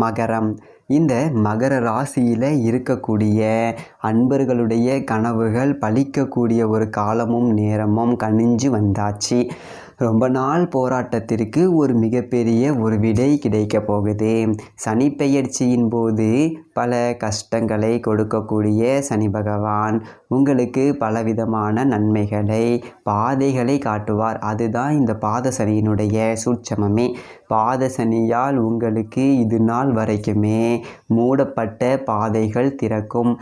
மகரம். இந்த மகர ராசியில் இருக்கக்கூடிய அன்பர்களுடைய கனவுகள் பலிக்கக்கூடிய ஒரு காலமும் நேரமும் கனிஞ்சு வந்தாச்சு. ரொம்ப நாள் போராட்டத்திற்கு ஒரு மிகப்பெரிய ஒரு விடை கிடைக்க போகுது. சனி பெயர்ச்சியின் போது பல கஷ்டங்களை கொடுக்கக்கூடிய சனி பகவான் உங்களுக்கு பலவிதமான நன்மைகளை பாதைகளை காட்டுவார். அதுதான் இந்த பாத சனியினுடைய சூட்சமமே. பாத சனியால் உங்களுக்கு இது நாள் வரைக்குமே மூடப்பட்ட பாதைகள் திறக்கும்.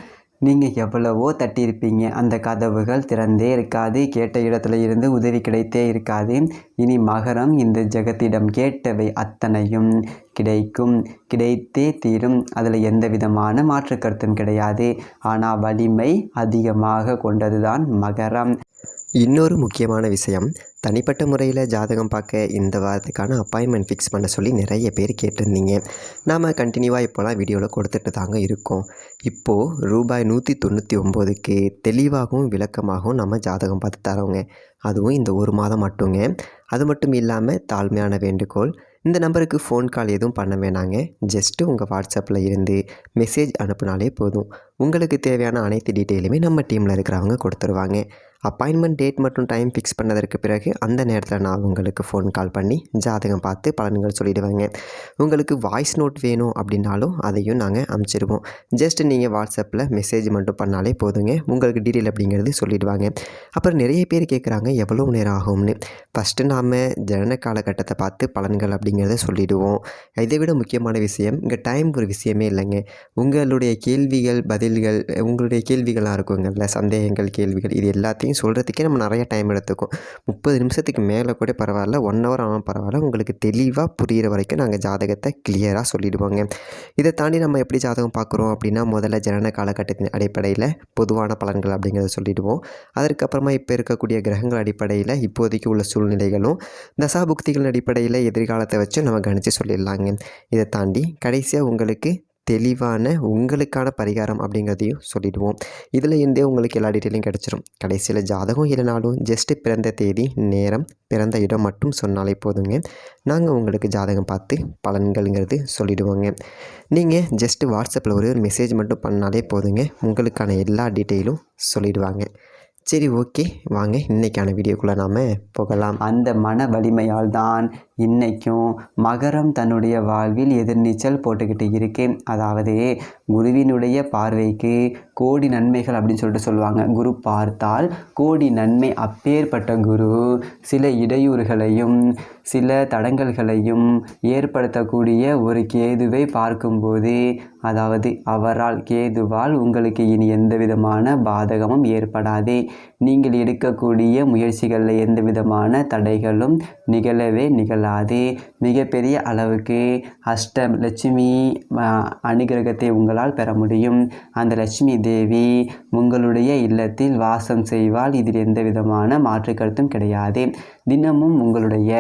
நீங்கள் எவ்வளவோ தட்டியிருப்பீங்க, அந்த கதவுகள் திறந்தே இருக்காது, கேட்ட இடத்துல இருந்து உதவி கிடைத்தே இருக்காது. இனி மகரம் இந்த ஜெகத்திடம் கேட்டவை அத்தனையும் கிடைக்கும், கிடைத்தே தீரும். அதில் எந்த விதமான மாற்று கருத்தும் கிடையாது. ஆனால் வலிமை அதிகமாக கொண்டது தான் மகரம். இன்னொரு முக்கியமான விஷயம், தனிப்பட்ட முறையில் ஜாதகம் பார்க்க இந்த வாரத்துக்கான அப்பாயின்மெண்ட் ஃபிக்ஸ் பண்ண சொல்லி நிறைய பேர் கேட்டிருந்தீங்க. நாம் கண்டினியூவாக இப்போலாம் வீடியோவில் கொடுத்துட்டு தாங்க இருக்கோம். இப்போது ரூபாய் 199க்கு தெளிவாகவும் விளக்கமாகவும் நம்ம ஜாதகம் பார்த்து தரோங்க. அதுவும் இந்த ஒரு மாதம் மட்டுங்க. அது மட்டும் இல்லாமல் தாழ்மையான வேண்டுகோள், இந்த நம்பருக்கு ஃபோன் கால் எதுவும் பண்ண வேணாங்க. ஜஸ்ட்டு உங்கள் வாட்ஸ்அப்பில் இருந்து மெசேஜ் அனுப்புனாலே போதும். உங்களுக்கு தேவையான அனைத்து டீட்டெயிலுமே நம்ம டீமில் இருக்கிறவங்க கொடுத்துருவாங்க. அப்பாயின்மெண்ட் டேட் மற்றும் டைம் ஃபிக்ஸ் பண்ணதற்கு பிறகு அந்த நேரத்தில் நான் உங்களுக்கு ஃபோன் கால் பண்ணி ஜாதகம் பார்த்து பலன்கள் சொல்லிவிடுவேங்க. உங்களுக்கு வாய்ஸ் நோட் வேணும் அப்படின்னாலும் அதையும் நாங்கள் அனுப்பிச்சிடுவோம். ஜஸ்ட் நீங்கள் வாட்ஸ்அப்பில் மெசேஜ் மட்டும் பண்ணாலே போதுங்க. உங்களுக்கு டீட்டெயில் அப்படிங்கிறது சொல்லிவிடுவாங்க. அப்புறம் நிறைய பேர் கேட்குறாங்க எவ்வளோ நேரம் ஆகும்னு. ஃபஸ்ட்டு நாம் ஜனன காலகட்டத்தை பார்த்து பலன்கள் அப்படிங்கிறத சொல்லிவிடுவோம். இதை விட முக்கியமான விஷயம், இங்கே டைம் ஒரு விஷயமே இல்லைங்க. உங்களுடைய கேள்விகள் பதில்கள், உங்களுடைய கேள்விகளாக இருக்குங்கள்ல, சந்தேகங்கள் கேள்விகள், இது எல்லாத்தையும் சொல்கிறதுக்கே நம்ம நிறைய டைம் எடுத்துக்கும். 30 நிமிஷத்துக்கு மேலே கூட பரவாயில்ல, 1 ஹவர் ஆனாலும் பரவாயில்ல, உங்களுக்கு தெளிவாக புரிகிற வரைக்கும் நாங்கள் ஜாதகத்தை கிளியராக சொல்லிவிடுவோங்க. இதை தாண்டி நம்ம எப்படி ஜாதகம் பார்க்குறோம் அப்படின்னா, முதல்ல ஜனன காலகட்டத்தின் அடிப்படையில் பொதுவான பலன்கள் அப்படிங்கிறத சொல்லிவிடுவோம். அதற்கப்புறமா இப்போ இருக்கக்கூடிய கிரகங்கள் அடிப்படையில் இப்போதைக்கு உள்ள சூழ்நிலைகளும் தசாபுக்திகளின் அடிப்படையில் எதிர்காலத்தை வச்சு நம்ம கணித்து சொல்லிடலாங்க. இதை தாண்டி கடைசியாக உங்களுக்கு தெளிவான உங்களுக்கான பரிகாரம் அப்படிங்கிறதையும் சொல்லிடுவோம். இதில் இருந்தே உங்களுக்கு எல்லா டீட்டெயிலும் கிடச்சிரும். கடைசியில் ஜாதகம் இல்லைனாலும் ஜஸ்ட்டு பிறந்த தேதி, நேரம், பிறந்த இடம் மட்டும் சொன்னாலே போதுங்க. நாங்கள் உங்களுக்கு ஜாதகம் பார்த்து பலன்கள்ங்கிறது சொல்லிவிடுவோங்க. நீங்கள் ஜஸ்ட்டு வாட்ஸ்அப்பில் ஒரு மெசேஜ் மட்டும் பண்ணாலே போதுங்க. உங்களுக்கான எல்லா டீட்டெயிலும் சொல்லிவிடுவாங்க. சரி, ஓகே, வாங்க இன்றைக்கான வீடியோக்குள்ளே நாம் போகலாம். அந்த மன வலிமையால் தான் இன்றைக்கும் மகரம் தன்னுடைய வாழ்வில் எதிர்நீச்சல் போட்டுக்கிட்டு இருக்கேன். அதாவது குருவினுடைய பார்வைக்கு கோடி நன்மைகள் அப்படின்னு சொல்லிட்டு சொல்லுவாங்க. குரு பார்த்தால் கோடி நன்மை. அப்பேற்பட்ட குரு சில இடையூறுகளையும் சில தடங்கல்களையும் ஏற்படுத்தக்கூடிய ஒரு கேதுவை பார்க்கும்போது, அதாவது அவரால் கேதுவால் உங்களுக்கு இனி எந்த விதமான பாதகமும் ஏற்படாது. நீங்கள் எடுக்கக்கூடிய முயற்சிகளில் எந்த விதமான தடைகளும் நிகழவே நிகழாது. மிகப்பெரிய அளவுக்கு லட்சுமி அனுகிரகத்தை உங்களால் பெற முடியும். அந்த லட்சுமி தேவி உங்களுடைய இல்லத்தில் வாசம் செய்வாள். இதில் எந்த விதமான மாற்று கருத்தும் கிடையாது. தினமும் உங்களுடைய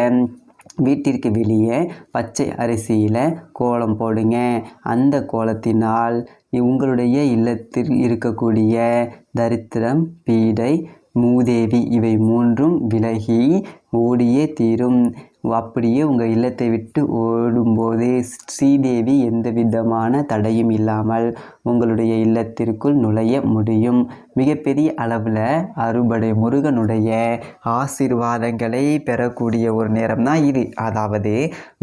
வீட்டிற்கு வெளியே பச்சை அரிசியில் கோலம் போடுங்க. அந்த கோலத்தினால் உங்களுடைய இல்லத்தில் இருக்கக்கூடிய தரித்திரம், பீடை, மூதேவி இவை மூன்றும் விலகி ஓடியே தீரும். அப்படியே உங்கள் இல்லத்தை விட்டு ஓடும்போது ஸ்ரீதேவி எந்த விதமான தடையும் இல்லாமல் உங்களுடைய இல்லத்திற்குள் நுழைய முடியும். மிகப்பெரிய அளவில் அறுபடை முருகனுடைய ஆசீர்வாதங்களை பெறக்கூடிய ஒரு நேரம் தான் இது. அதாவது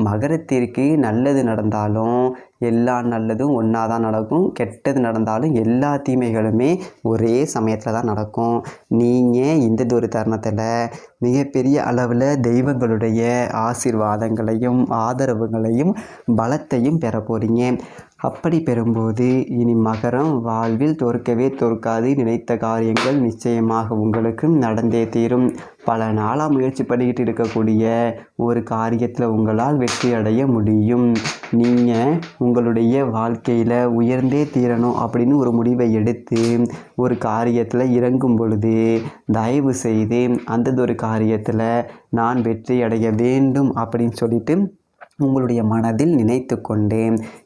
மகரத்திற்கு நல்லது நடந்தாலும் எல்லா நல்லதும் ஒன்றா தான் நடக்கும், கெட்டது நடந்தாலும் எல்லா தீமைகளுமே ஒரே சமயத்தில் தான் நடக்கும். நீங்கள் இந்த ஒரு தருணத்தில் மிகப்பெரிய அளவில் தெய்வங்களுடைய ஆசீர்வாதங்களையும் ஆதரவுகளையும் பலத்தையும் பெற போகிறீங்க. அப்படி பெறும்போது இனி மகரம் வாழ்வில் தோற்கவே தோற்காது. நினைத்த காரியங்கள் நிச்சயமாக உங்களுக்கு நடந்தே தீரும். பல நாளாக முயற்சி பண்ணிக்கிட்டு இருக்கக்கூடிய ஒரு காரியத்தில் உங்களால் வெற்றி அடைய முடியும். நீங்கள் உங்களுடைய வாழ்க்கையில் உயர்ந்தே தீரணும் அப்படின்னு ஒரு முடிவை எடுத்து ஒரு காரியத்தில் இறங்கும் பொழுது தயவு செய்து அந்த ஒரு காரியத்தில் நான் வெற்றி அடைய வேண்டும் அப்படின்னு சொல்லிட்டு உங்களுடைய மனதில் நினைத்து கொண்டு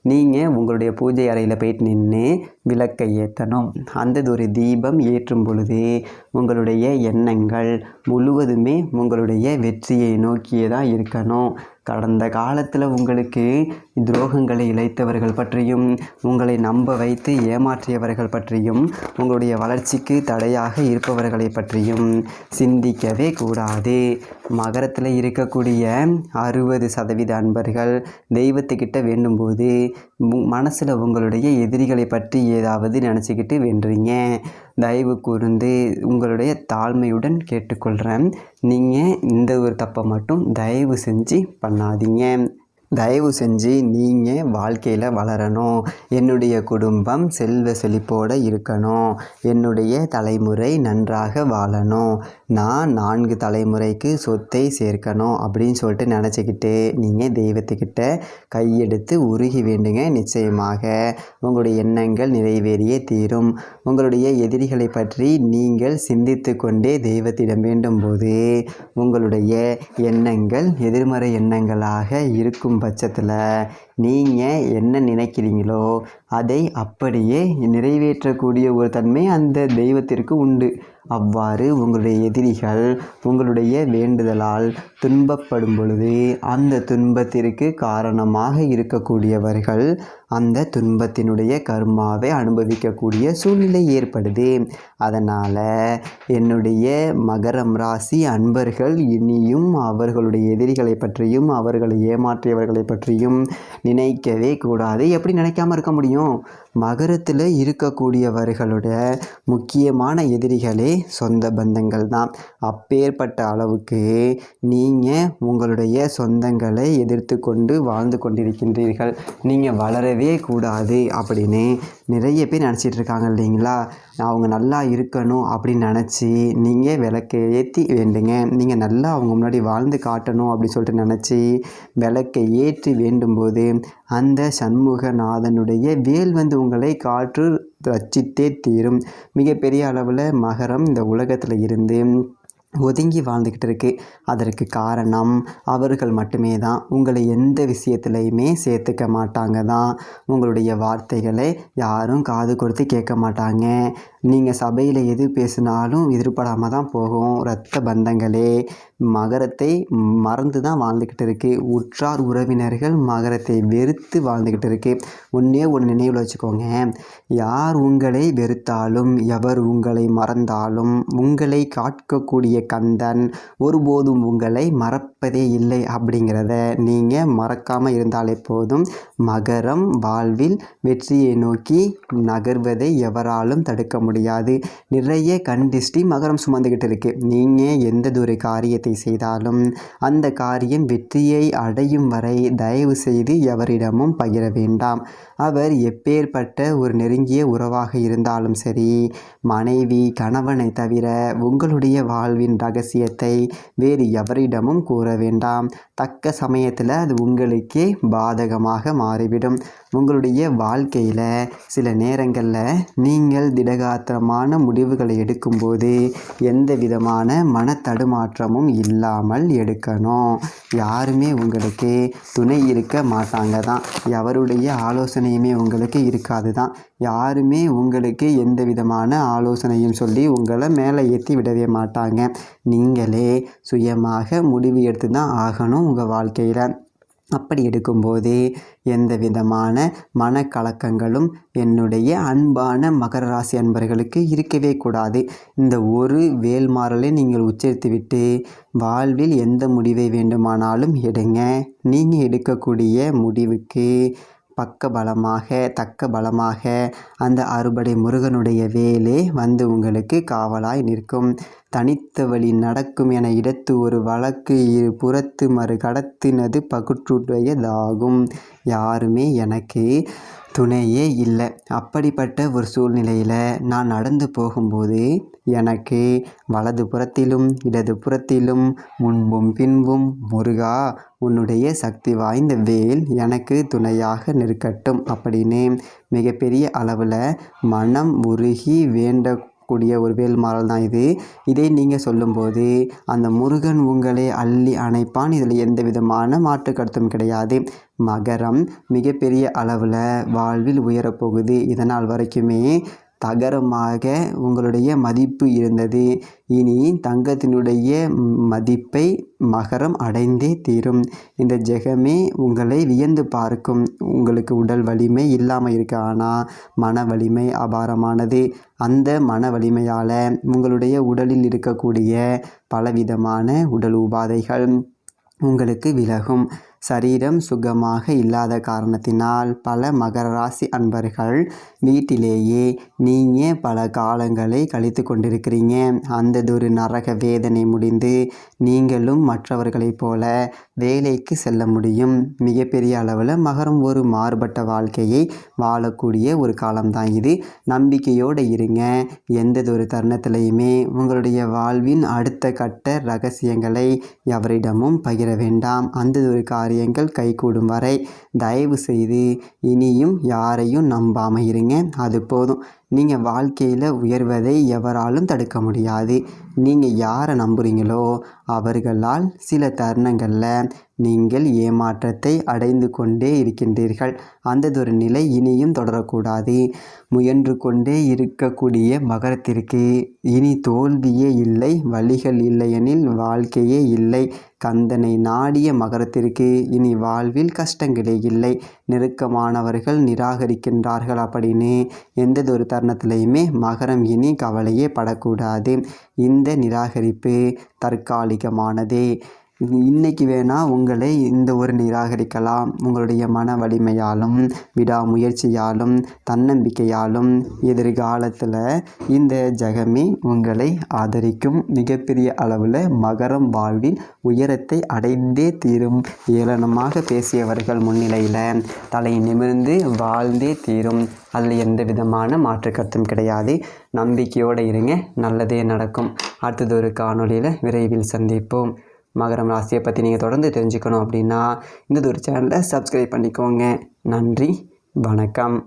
நீங்கள் உங்களுடைய பூஜை அறையில் போயிட்டு நின்று விளக்கை ஏற்றணும். அந்த ஒரு தீபம் ஏற்றும் பொழுது உங்களுடைய எண்ணங்கள் முழுவதுமே உங்களுடைய வெற்றியை நோக்கியே தான் இருக்கணும். கடந்த காலத்தில் உங்களுக்கு துரோகங்களை இழைத்தவர்கள் பற்றியும் உங்களை நம்ப வைத்து ஏமாற்றியவர்கள் பற்றியும் உங்களுடைய வளர்ச்சிக்கு தடையாக இருப்பவர்களை பற்றியும் சிந்திக்கவே கூடாது. மகரத்தில் இருக்கக்கூடிய 60% அன்பர்கள் தெய்வத்துக்கிட்ட வேண்டும்போது மனசில் உங்களுடைய எதிரிகளை பற்றி ஏதாவது நினச்சிக்கிட்டு வேண்டுறீங்க. தயவு கூர்ந்து உங்களுடைய தாழ்மையுடன் கேட்டுக்கொள்கிறேன், நீங்கள் இந்த ஒரு தப்பை மட்டும் தயவு செஞ்சு பண்ணாதீங்க. தயவு செஞ்சு நீங்கள் வாழ்க்கையில் வளரணும். என்னுடைய குடும்பம் செல்வ செழிப்போடு இருக்கணும். என்னுடைய தலைமுறை நன்றாக வாழணும். நான் 4 தலைமுறைக்கு சொத்தை சேர்க்கணும் அப்படின்னு சொல்லிட்டு நினச்சிக்கிட்டு நீங்கள் தெய்வத்துக்கிட்ட கையெடுத்து உருகி வேண்டுங்க. நிச்சயமாக உங்களுடைய எண்ணங்கள் நிறைவேறியே தீரும். உங்களுடைய எதிரிகளை பற்றி நீங்கள் சிந்தித்து கொண்டே தெய்வத்திடம் வேண்டும்போது உங்களுடைய எண்ணங்கள் எதிர்மறை எண்ணங்களாக இருக்கும் பட்சத்தில் நீங்கள் என்ன நினைக்கிறீங்களோ அதை அப்படியே நிறைவேற்றக்கூடிய ஒரு தன்மை அந்த தெய்வத்திற்கு உண்டு. அவ்வாறு உங்களுடைய எதிரிகள் உங்களுடைய வேண்டுதலால் துன்பப்படும் பொழுது அந்த துன்பத்திற்கு காரணமாக இருக்கக்கூடியவர்கள் அந்த துன்பத்தினுடைய கர்மாவை அனுபவிக்கக்கூடிய சூழ்நிலை ஏற்படுது. அதனால் என்னுடைய மகரம் ராசி அன்பர்கள் இனியும் அவர்களுடைய எதிரிகளை பற்றியும் அவர்களை ஏமாற்றியவர்களை பற்றியும் நினைக்கவே கூடாது. எப்படி நினைக்காமல் இருக்க முடியும்? மகரத்தில் இருக்கக்கூடியவர்களோட முக்கியமான எதிரிகளே சொந்த பந்தங்கள் தான். அப்பேற்பட்ட அளவுக்கு நீங்கள் உங்களுடைய சொந்தங்களை எதிர்த்து கொண்டு வாழ்ந்து கொண்டிருக்கின்றீர்கள். நீங்கள் வளரவே கூடாது அப்படின்னு நிறைய பேர் நினச்சிட்டு இருக்காங்க இல்லைங்களா? அவங்க நல்லா இருக்கணும் அப்படின்னு நினச்சி நீங்கள் விளக்கை ஏற்றி வேண்டுங்க. நீங்கள் நல்லா அவங்க முன்னாடி வாழ்ந்து காட்டணும் அப்படின்னு சொல்லிட்டு நினச்சி விளக்கை ஏற்றி வேண்டும்போது அந்த சண்முகநாதனுடைய வேல் வந்து உங்களை காற்று ரட்சித்தே தீரும். மிகப்பெரிய அளவில் மகரம் இந்த உலகத்தில் இருந்து ஒதுங்கி வாழ்ந்துக்கிட்டு இருக்கு. அதற்கு காரணம் அவர்கள் மட்டுமே தான். உங்களை எந்த விஷயத்துலையுமே சேர்த்துக்க மாட்டாங்க தான். உங்களுடைய வார்த்தைகளை யாரும் காது கொடுத்து கேட்க மாட்டாங்க. நீங்கள் சபையில் எது பேசினாலும் எதிர்படாமல் தான் போகும். இரத்த பந்தங்களே மகரத்தை மறந்து தான் வாழ்ந்துக்கிட்டு இருக்குது. உற்றார் உறவினர்கள் மகரத்தை வெறுத்து வாழ்ந்துக்கிட்டு இருக்குது. ஒன்றே ஒன்று நினைவில் வச்சுக்கோங்க, யார் உங்களை வெறுத்தாலும் எவர் உங்களை மறந்தாலும் உங்களை காக்கக்கூடிய கந்தன் ஒருபோதும் உங்களை மறப்பதே இல்லை அப்படிங்கிறத நீங்கள் மறக்காமல் இருந்தாலே போதும். மகரம் வாழ்வில் வெற்றியை நோக்கி நகர்வதை எவராலும் தடுக்க முடியாது. நிறைய கண்டிஷ்டி மகரம் சுமந்துக்கிட்டு இருக்குது. நீங்கள் எந்ததொரு காரியத்தை செய்தாலும் அந்த காரியம் வெற்றியை அடையும் வரை தயவு செய்து எவரிடமும் பகிர வேண்டாம். அவர் எப்பேற்பட்ட ஒரு நெருங்கிய உறவாக இருந்தாலும் சரி, மனைவி கணவனை தவிர உங்களுடைய வாழ்வின் ரகசியத்தை வேறு எவரிடமும் கூற வேண்டாம். தக்க சமயத்தில் அது உங்களுக்கே பாதகமாக மாறிவிடும். உங்களுடைய வாழ்க்கையில் சில நேரங்களில் நீங்கள் திடகாத்திரமான முடிவுகளை எடுக்கும்போது எந்த விதமான மனத்தடுமாற்றமும் இல்லாமல் எடுக்கணும். யாருமே உங்களுக்கு துணை இருக்க மாட்டாங்க தான். எவருடைய ஆலோசனையுமே உங்களுக்கு இருக்காது தான். யாருமே உங்களுக்கு எந்த விதமான ஆலோசனையும் சொல்லி உங்களை மேலே ஏற்றி விடவே மாட்டாங்க. நீங்களே சுயமாக முடிவு எடுத்து தான் ஆகணும் உங்கள் வாழ்க்கையில். அப்படி எடுக்கும்போது எந்த விதமான மனக்கலக்கங்களும் என்னுடைய அன்பான மகர ராசி அன்பர்களுக்கு இருக்கவே கூடாது. இந்த ஒரு வேல்மாறலை நீங்கள் உச்சரித்து விட்டு வாழ்வில் எந்த முடிவை வேண்டுமானாலும் எடுங்க. நீங்கள் எடுக்கக்கூடிய முடிவுக்கு தக்க பலமாக அந்த அறுபடை முருகனுடைய வேலே வந்து உங்களுக்கு காவலாய் நிற்கும். தனித்த வழி நடக்கும் என இடத்து ஒரு வழக்கு இரு புறத்து மறு கடத்தினது பகுற்றுடையதாகும். யாருமே எனக்கு துணையே இல்லை. அப்படிப்பட்ட ஒரு சூழ்நிலையில் நான் நடந்து போகும்போது எனக்கு வலது புறத்திலும் இடது புறத்திலும் முன்பும் பின்பும் முருகா உன்னுடைய சக்தி வாய்ந்த வேல் எனக்கு துணையாக நிற்கட்டும் அப்படின்னு மிகப்பெரிய அளவில் மனம் உருகி வேண்டக்கூடிய ஒரு வேல்மாறல் தான் இது. இதை நீங்கள் சொல்லும்போது அந்த முருகன் உங்களை அள்ளி அணைப்பான். இதில் எந்த விதமான மாற்று கருத்தும் கிடையாது. மகரம் மிகப்பெரிய அளவில் வாழ்வில் உயரப்போகுது. இதனால் வரைக்குமே தகரமாக உங்களுடைய மதிப்பு இருந்தது. இனி தங்கத்தினுடைய மதிப்பை மகரம் அடைந்தே தீரும். இந்த ஜெகமே உங்களை வியந்து பார்க்கும். உங்களுக்கு உடல் வலிமை இல்லாமல் இருக்கு, ஆனால் மன வலிமை அபாரமானது. அந்த மன வலிமையால் உங்களுடைய உடலில் இருக்கக்கூடிய பலவிதமான உடல் உபாதைகள் உங்களுக்கு விலகும். சரீரம் சுகமாக இல்லாத காரணத்தினால் பல மகர ராசி அன்பர்கள் வீட்டிலேயே நீங்கள் பல காலங்களை கழித்து கொண்டிருக்கிறீங்க. அந்ததொரு நரக வேதனை முடிந்து நீங்களும் மற்றவர்களைப் போல வேலைக்கு செல்ல முடியும். மிகப்பெரிய அளவில் மகரம் ஒரு மாறுபட்ட வாழ்க்கையை வாழக்கூடிய ஒரு காலம்தான் இது. நம்பிக்கையோடு இருங்க. எந்ததொரு தருணத்திலையுமே உங்களுடைய வாழ்வின் அடுத்த கட்ட ரகசியங்களை எவரிடமும் பகிர வேண்டாம். அந்ததொரு காரியங்கள் கைகூடும் வரை தயவு செய்து இனியும் யாரையும் நம்பாமல் இருங்க. அது போதும். நீங்கள் வாழ்க்கையில் உயர்வதை எவராலும் தடுக்க முடியாது. நீங்கள் யாரை நம்புகிறீங்களோ அவர்களால் சில தருணங்களில் நீங்கள் ஏமாற்றத்தை அடைந்து கொண்டே இருக்கின்றீர்கள். அந்ததொரு நிலை இனியும் தொடரக்கூடாது. முயன்று கொண்டே இருக்கக்கூடிய மகரத்திற்கு இனி தோல்வியே இல்லை, வழிகள் இல்லையெனில் வாழ்க்கையே இல்லை. கந்தனை நாடிய மகரத்திற்கு இனி வாழ்வில் கஷ்டங்களே இல்லை. நெருக்கமானவர்கள் நிராகரிக்கின்றார்கள் அப்படின்னு எந்ததொரு தருணத்திலையுமே மகரம் இனி கவலையே படக்கூடாது. இந்த நிராகரிப்பு தற்காலிகமானதே. இன்றைக்கி வேணால் உங்களை இந்த ஒரு நிராகரிக்கலாம். உங்களுடைய மன வலிமையாலும் விடாமுயற்சியாலும் தன்னம்பிக்கையாலும் எதிர்காலத்தில் இந்த ஜெகமே உங்களை ஆதரிக்கும். மிகப்பெரிய அளவில் மகரம் வாழ்வில் உயரத்தை அடைந்தே தீரும். ஏளனமாக பேசியவர்கள் முன்னிலையில் தலை நிமிர்ந்து வாழ்ந்தே தீரும். அதில் எந்த விதமான மாற்று கருத்தும் கிடையாது. நம்பிக்கையோடு இருங்க, நல்லதே நடக்கும். அடுத்ததொரு காணொளியில் விரைவில் சந்திப்போம். மகரம் ராசியை பற்றி நீங்கள் தொடர்ந்து தெரிஞ்சுக்கணும் அப்படின்னா இந்த ஒரு சேனலை சப்ஸ்கிரைப் பண்ணிக்கோங்க. நன்றி, வணக்கம்.